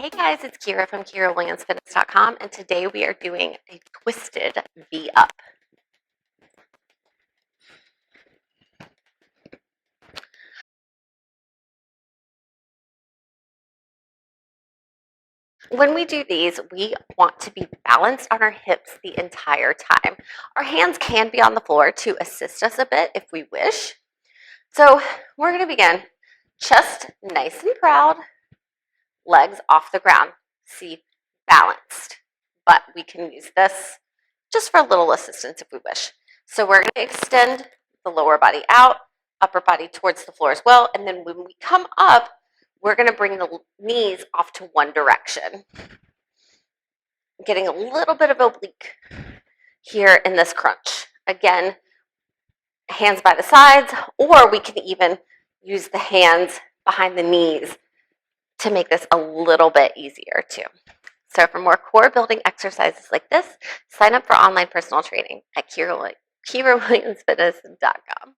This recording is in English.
Hey guys, it's Kyra from KyraWilliamsFitness.com, and today we are doing a twisted V-up. When we do these, we want to be balanced on our hips the entire time. Our hands can be on the floor to assist us a bit if we wish. So we're going to begin. Chest nice and proud, legs off the ground. See, balanced. But we can use this just for a little assistance if we wish. So we're going to extend the lower body out, upper body towards the floor as well. And then when we come up, we're going to bring the knees off to one direction. Getting a little bit of oblique here in this crunch. Again, hands by the sides, or we can even use the hands behind the knees to make this a little bit easier too. So for more core building exercises like this, sign up for online personal training at KyraWilliamsFitness.com.